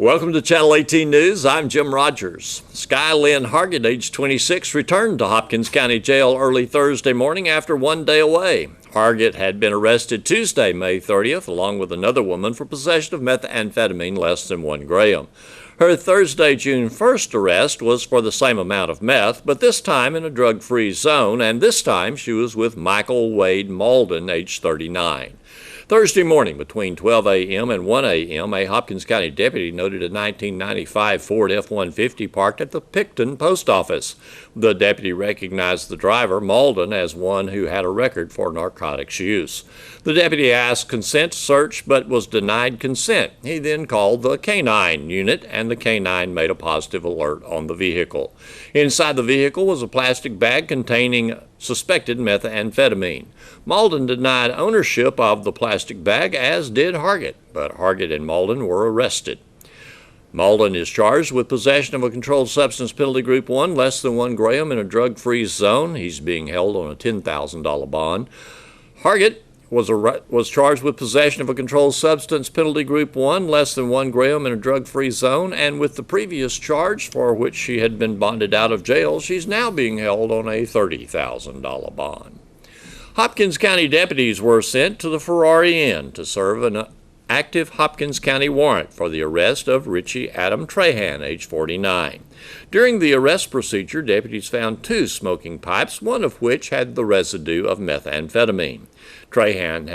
Welcome to Channel 18 News. I'm Jim Rogers. Sky Lynn Hargett, age 26, returned to Hopkins County Jail early Thursday morning after one day away. Hargett had been arrested Tuesday, May 30th, along with another woman for possession of methamphetamine less than 1 gram. Her Thursday, June 1st arrest was for the same amount of meth, but this time in a drug-free zone, and this time she was with Michael Wade Malden, age 39. Thursday morning between 12 a.m. and 1 a.m., a Hopkins County deputy noted a 1995 Ford F-150 parked at the Picton post office. The deputy recognized the driver, Malden, as one who had a record for narcotics use. The deputy asked consent to search but was denied consent. He then called the K-9 unit, and the K-9 made a positive alert on the vehicle. Inside the vehicle was a plastic bag containing suspected methamphetamine. Malden denied ownership of the plastic bag, as did Hargett, but Hargett and Malden were arrested. Malden is charged with possession of a controlled substance penalty group 1, less than 1 gram in a drug-free zone. He's being held on a $10,000 bond. Hargett was charged with possession of a controlled substance penalty group 1, less than 1 gram in a drug-free zone, and with the previous charge for which she had been bonded out of jail, she's now being held on a $30,000 bond. Hopkins County deputies were sent to the Ferrari Inn to serve an active Hopkins County warrant for the arrest of Richie Adam Trahan, age 49. During the arrest procedure, deputies found 2 smoking pipes, one of which had the residue of methamphetamine. Trahan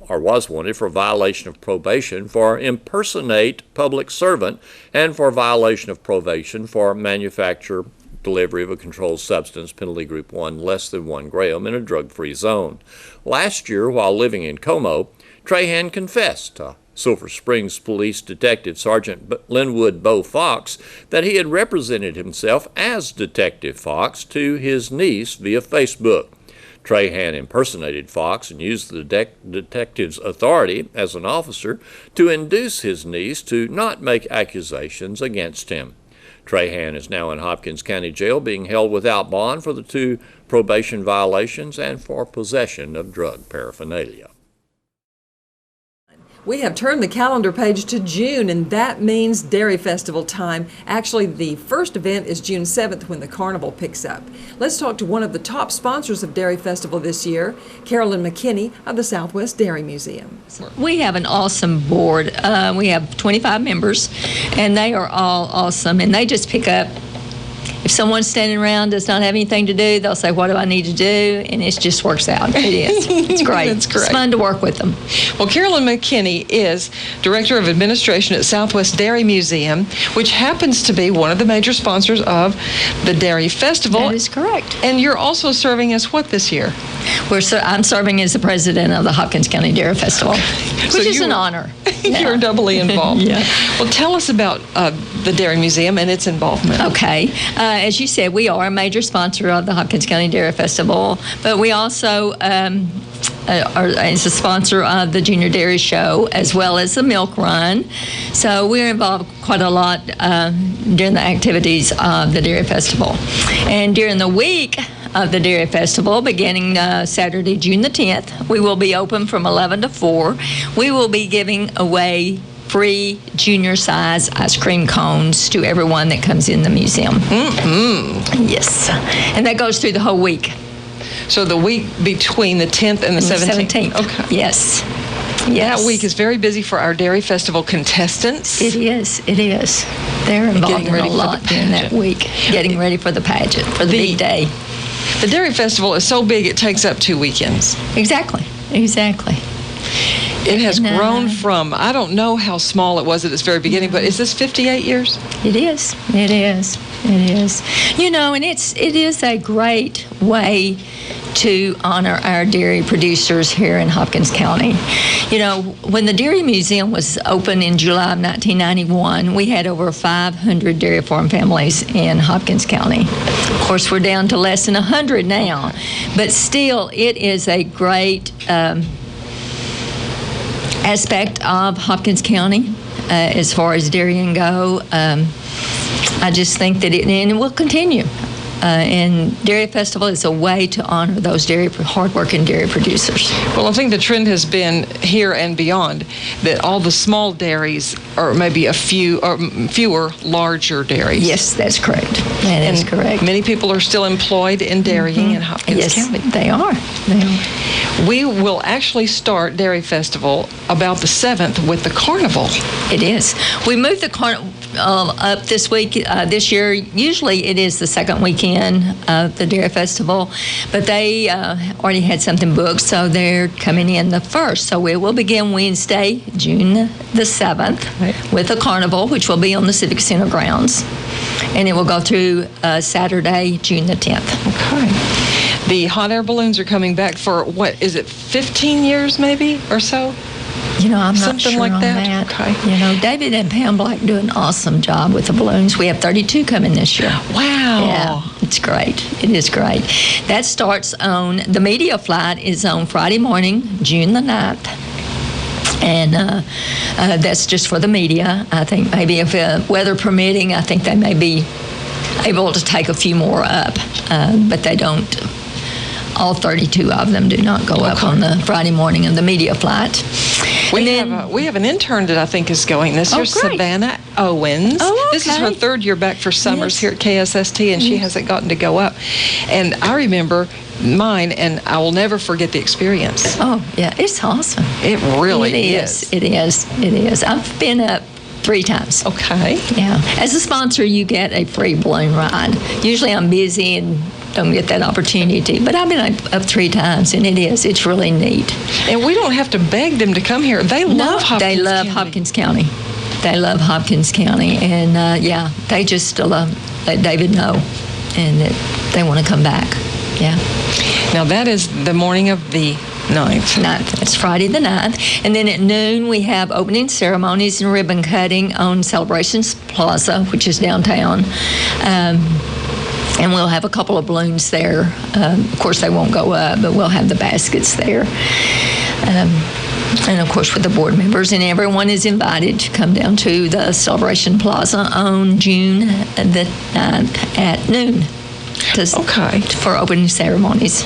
was wanted for violation of probation for impersonate public servant and for violation of probation for manufacture, delivery of a controlled substance penalty group 1, less than 1 gram in a drug-free zone. Last year, while living in Como, Trahan confessed to Silver Springs Police Detective Sergeant Linwood Bo Fox that he had represented himself as Detective Fox to his niece via Facebook. Trahan impersonated Fox and used the detective's authority as an officer to induce his niece to not make accusations against him. Trahan is now in Hopkins County Jail being held without bond for the 2 probation violations and for possession of drug paraphernalia. We have turned the calendar page to June, and that means Dairy Festival time. Actually, the first event is June 7th when the carnival picks up. Let's talk to one of the top sponsors of Dairy Festival this year, Carolyn McKinney of the Southwest Dairy Museum. We have an awesome board. We have 25 members, and they are all awesome, and they just pick up. If someone's standing around, does not have anything to do, they'll say, what do I need to do? And it just works out. It is. It's great. That's great. It's fun to work with them. Well, Carolyn McKinney is Director of Administration at Southwest Dairy Museum, which happens to be one of the major sponsors of the Dairy Festival. That is correct. And you're also serving as what this year? I'm serving as the president of the Hopkins County Dairy Festival, which is an honor. You're doubly involved. Yeah. Well, tell us about the Dairy Museum and its involvement. Okay. As you said, we are a major sponsor of the Hopkins County Dairy Festival, but we also are as a sponsor of the Junior Dairy Show as well as the Milk Run. So we're involved quite a lot during the activities of the Dairy Festival. And during the week of the Dairy Festival, beginning Saturday, June the 10th, we will be open from 11 to 4. We will be giving away free junior size ice cream cones to everyone that comes in the museum. Mm-hmm. Yes. And that goes through the whole week. So the week between the 10th and the 17th? Okay. Yes. That week is very busy for our Dairy Festival contestants. It is. It is. They're involved in a lot during that week, getting ready for the pageant, for the big day. The Dairy Festival is so big it takes up 2 weekends. Exactly. It has grown from, I don't know how small it was at its very beginning, but is this 58 years? It is. You know, and it is a great way to honor our dairy producers here in Hopkins County. You know, when the Dairy Museum was opened in July of 1991, we had over 500 dairy farm families in Hopkins County. Of course, we're down to less than 100 now, but still, it is a great aspect of Hopkins County as far as dairying go. I just think that it will continue. And Dairy Festival is a way to honor those hardworking dairy producers. Well, I think the trend has been here and beyond that all the small dairies are maybe a few or fewer larger dairies. Yes, that's correct. That is correct. Many people are still employed in dairying in Hopkins County. They are. They are. We will actually start Dairy Festival about the 7th with the carnival. It is. We moved the carnival up this week, this year. Usually it is the second weekend of the Dairy Festival, but they already had something booked, so they're coming in the 1st. So we will begin Wednesday, June the 7th, with a carnival, which will be on the Civic Center grounds, and it will go through Saturday, June the 10th. Okay. The hot air balloons are coming back for, what, is it 15 years maybe or so? I'm not Something sure like on that. Okay. David and Pam Black do an awesome job with the balloons. We have 32 coming this year. Wow. Yeah, it's great. It is great. That starts on, the media flight is on Friday morning, June the 9th. And that's just for the media. I think maybe if weather permitting, I think they may be able to take a few more up, but they don't. All 32 of them do not go up on the Friday morning of the media flight. We have an intern that I think is going this year, great. Savannah Owens. Oh, okay. This is her 3rd year back for summers here at KSST, and she hasn't gotten to go up. And I remember mine, and I will never forget the experience. Oh, yeah, it's awesome. It really is. It is. I've been up 3 times. Okay. Yeah. As a sponsor, you get a free balloon ride. Usually I'm busy and don't get that opportunity, but I've been up 3 times, and it's really neat. And we don't have to beg them to come here. They love Hopkins County. They love Hopkins County. They love Hopkins County, and they just let David know, and that they want to come back. Yeah. Now that is the morning of the 9th. It's Friday the 9th. And then at noon, we have opening ceremonies and ribbon cutting on Celebrations Plaza, which is downtown. And we'll have a couple of balloons there. Of course, they won't go up, but we'll have the baskets there. And, of course, with the board members. And everyone is invited to come down to the Celebration Plaza on June the 9th at noon. For opening ceremonies.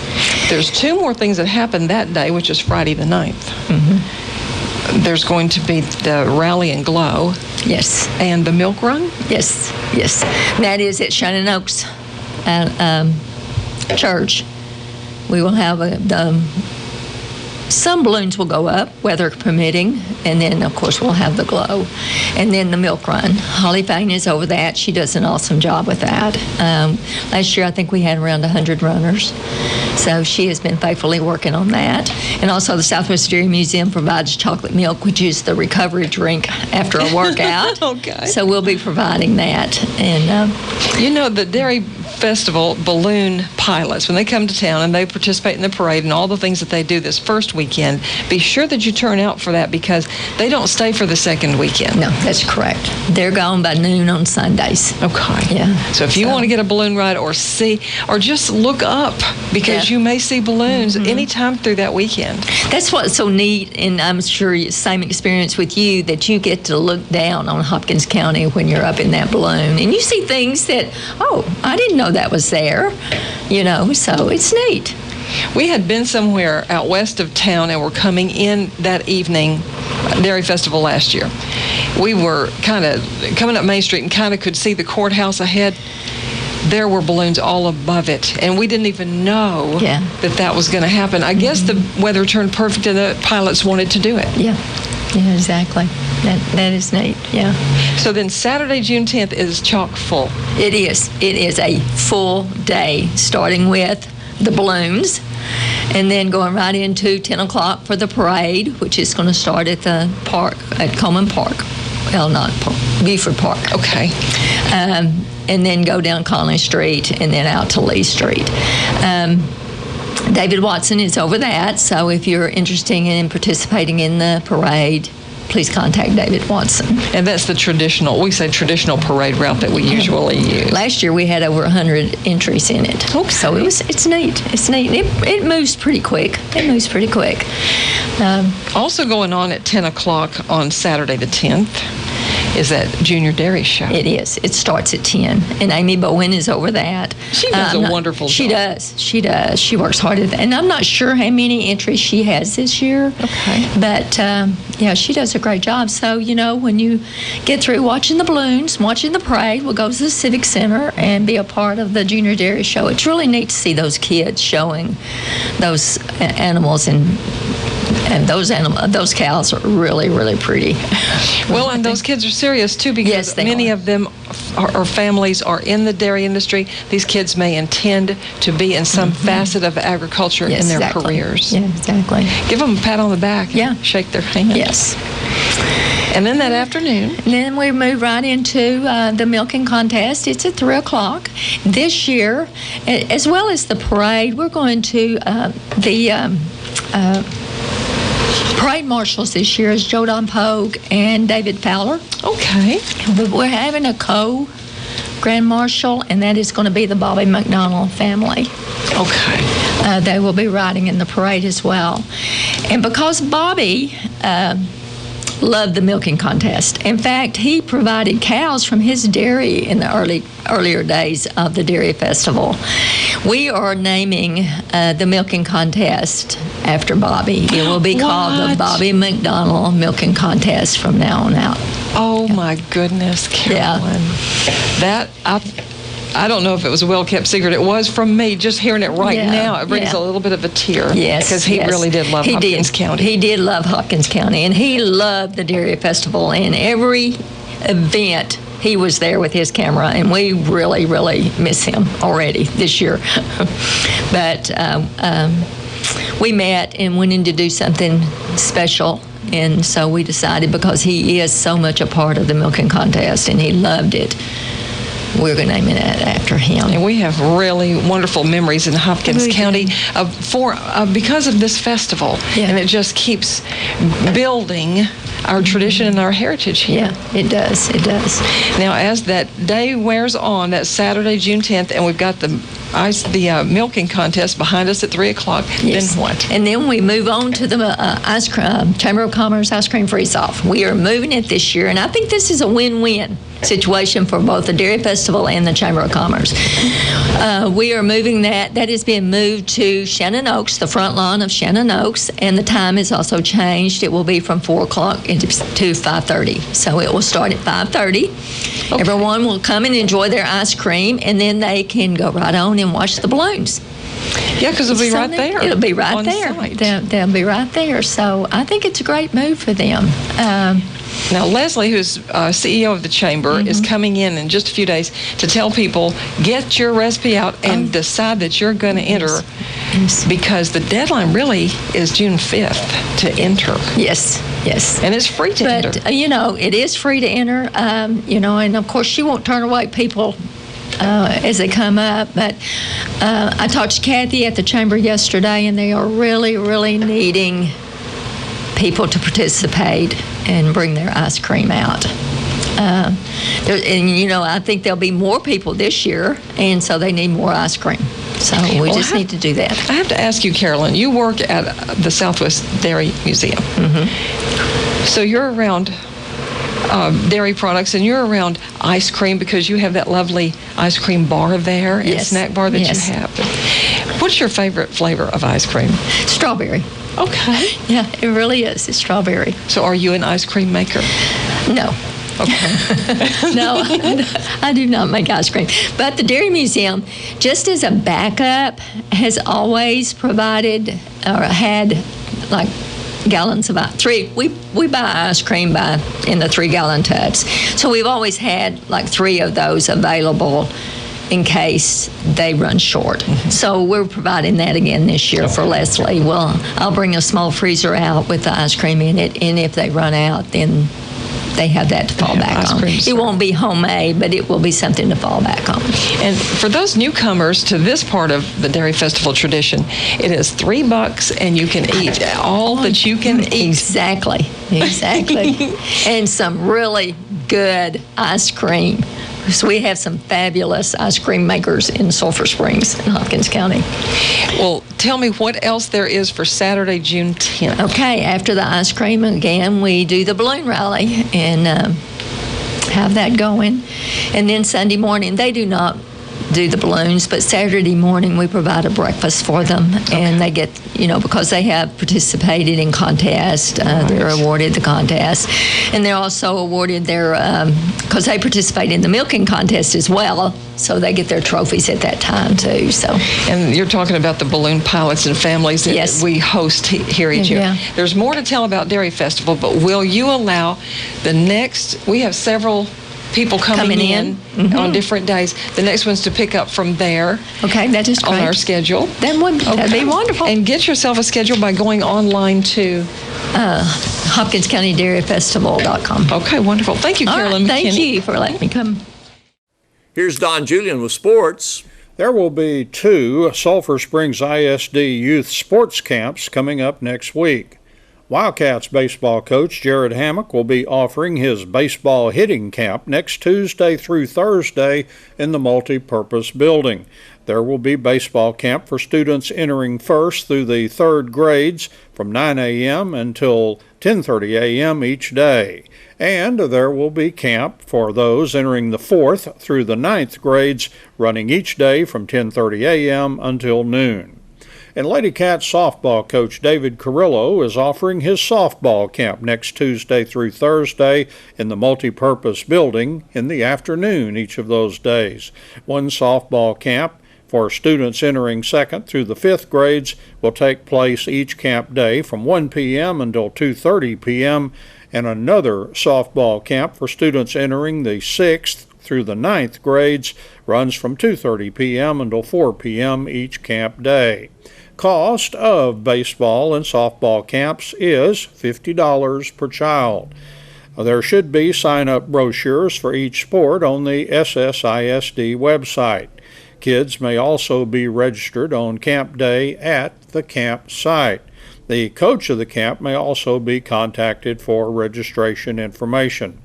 There's 2 more things that happen that day, which is Friday the 9th. Mm-hmm. There's going to be the Rally and Glow. Yes. And the Milk Run? Yes. That is at Shining Oaks Church. We will have some balloons will go up, weather permitting, and then, of course, we'll have the glow. And then the milk run. Holly Fain is over that. She does an awesome job with that. Last year, I think we had around 100 runners. So she has been faithfully working on that. And also the Southwest Dairy Museum provides chocolate milk, which is the recovery drink after a workout. Okay. So we'll be providing that. And the Dairy Festival balloon pilots, when they come to town and they participate in the parade and all the things that they do this first weekend, be sure that you turn out for that because they don't stay for the second weekend. No, that's correct. They're gone by noon on Sundays. Okay. Yeah. So if you want to get a balloon ride or just look up because you may see balloons anytime through that weekend. That's what's so neat, and I'm sure same experience with you, that you get to look down on Hopkins County when you're up in that balloon and you see things that, I didn't know that was there, so it's neat. We had been somewhere out west of town and were coming in that evening, Dairy Festival last year. We were kind of coming up Main Street and kind of could see the courthouse ahead. There were balloons all above it, and we didn't even know that was going to happen. I guess the weather turned perfect and the pilots wanted to do it. Yeah, exactly. That is neat, yeah. So then Saturday, June 10th is chock full. It is. It is a full day, starting with the balloons, and then going right into 10 o'clock for the parade, which is going to start at the park, at Coleman Park. Well, not Park, Buford Park. Okay. And then go down Conley Street and then out to Lee Street. David Watson is over that, so if you're interested in participating in the parade, please contact David Watson. And that's the traditional parade route that we usually use. Last year we had over 100 entries in it. Okay. So it's neat. It's neat. It moves pretty quick. Also going on at 10 o'clock on Saturday the 10th is that Junior Dairy Show. It is. It starts at 10, and Amy Bowen is over that. She does a wonderful job. She does. She does. She works hard at that. And I'm not sure how many entries she has this year. Okay. But, yeah, she does a great job. So, when you get through watching the balloons, watching the parade, we'll go to the Civic Center and be a part of the Junior Dairy Show. It's really neat to see those kids showing those animals, and those cows are really, really pretty. Well, and those kids are serious too, because Yes, they many are. of them or families are in the dairy industry. These kids may intend to be in some facet of agriculture Yes, in their exactly. careers. Yeah, exactly. Give them a pat on the back. Yeah. And shake their hand. Yes. And then that afternoon, And then we move right into the milking contest. It's at 3 o'clock. This year, as well as the parade, we're going to the parade marshals this year is Joe Don Pogue and David Fowler. okay. We're having a co-grand marshal, and that is going to be the Bobby McDonald family. Okay. They will be riding in the parade as well. And because Bobby loved the milking contest, in fact, he provided cows from his dairy in the earlier days of the Dairy Festival. We are naming the milking contest after Bobby. It will be called the What? Bobby McDonald Milking Contest from now on out. Oh my goodness, Carolyn. That I don't know if it was a well-kept secret. It was from me. Just hearing it right Yeah, now, it brings yeah. a little bit of a tear. Yes, because he yes. really did love Hopkins County. He did love Hopkins County, and he loved the Dairy Festival. And every event, he was there with his camera, and we really, really miss him already this year. But we met and went in to do something special. And so we decided, because he is so much a part of the milking contest and he loved it, we're going to name it after him. And we have really wonderful memories in Hopkins We do. County because of this festival. Yeah. And it just keeps building our tradition and our heritage here. Yeah, it does. It does. Now, as that day wears on, that Saturday, June 10th, and we've got the milking contest behind us at 3 o'clock, Yes. then what? And then we move on to the ice cream, Chamber of Commerce ice cream freeze-off. We are moving it this year, and I think this is a win-win situation for both the Dairy Festival and the Chamber of Commerce. We are moving that. That is being moved to Shannon Oaks, the front lawn of Shannon Oaks, and the time is also changed. It will be from 4 o'clock to 5:30. So it will start at 5:30. Okay. Everyone will come and enjoy their ice cream, and then they can go right on and watch the balloons. Yeah, because it'll be right Something- there. It'll be right on there. site. They'll be right there. So I think it's a great move for them. Now, Leslie, who's CEO of the Chamber, is coming in just a few days to tell people, get your recipe out and decide that you're going to enter, Yes. because the deadline really is June 5th to enter. Yes, yes. And it's free to enter. But, it is free to enter, and of course she won't turn away people as they come up. But I talked to Kathy at the Chamber yesterday, and they are really, really needing people to participate and bring their ice cream out. I think there'll be more people this year, and so they need more ice cream. So we just need to do that. I have to ask you, Carolyn, you work at the Southwest Dairy Museum. So you're around dairy products, and you're around ice cream because you have that lovely ice cream bar there and Yes. snack bar that Yes. you have. What's your favorite flavor of ice cream? Strawberry. Okay. Yeah, it really is. It's strawberry. So are you an ice cream maker? No. Okay. No, I do not make ice cream. But the Dairy Museum, just as a backup, has always provided or had like gallons of three. We buy ice cream in the 3-gallon tubs. So we've always had like 3 of those available in case they run short. So we're providing that again this year for Leslie. Well, I'll bring a small freezer out with the ice cream in it, and if they run out, then they have that to fall have back ice on. cream, It won't be homemade, but it will be something to fall back on. And for those newcomers to this part of the Dairy Festival tradition, it is $3 and you can eat all that you can eat. Exactly. And some really good ice cream. So we have some fabulous ice cream makers in Sulphur Springs in Hopkins County. Well, tell me what else there is for Saturday, June 10th. Okay, after the ice cream, again, we do the balloon rally. And have that going. And then Sunday morning, they do not do the balloons, but Saturday morning we provide a breakfast for them, and they get, because they have participated in contests, they're awarded the contest, and they're also awarded their, because they participate in the milking contest as well, so they get their trophies at that time too. So. And you're talking about the balloon pilots and families that Yes. we host here each year. Yeah. There's more to tell about Dairy Festival, but will you allow we have several people coming in on different days. The next one's to pick up from there. Okay, that is great. On our schedule. That'd be wonderful. And get yourself a schedule by going online to HopkinsCountyDairyFestival.com. Okay, wonderful. Thank you, All Carolyn right, thank McKinney. you for letting me come. Here's Don Julian with sports. There will be 2 Sulphur Springs ISD youth sports camps coming up next week. Wildcats baseball coach Jared Hammock will be offering his baseball hitting camp next Tuesday through Thursday in the multi-purpose building. There will be baseball camp for students entering 1st through the 3rd grades from 9 a.m. until 10:30 a.m. each day. And there will be camp for those entering the 4th through the 9th grades, running each day from 10:30 a.m. until noon. And Lady Cats softball coach David Carrillo is offering his softball camp next Tuesday through Thursday in the multi-purpose building in the afternoon each of those days. One softball camp for students entering 2nd through the 5th grades will take place each camp day from 1 p.m. until 2:30 p.m., and another softball camp for students entering the 6th through the 9th grades runs from 2:30 p.m. until 4 p.m. each camp day. Cost of baseball and softball camps is $50 per child. There should be sign-up brochures for each sport on the SSISD website. Kids may also be registered on camp day at the camp site. The coach of the camp may also be contacted for registration information.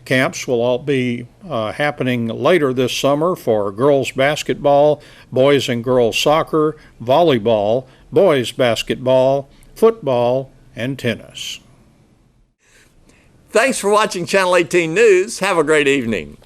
Camps will all be happening later this summer for girls basketball, boys and girls soccer, volleyball, boys basketball, football, and tennis. Thanks for watching Channel 18 News. Have a great evening.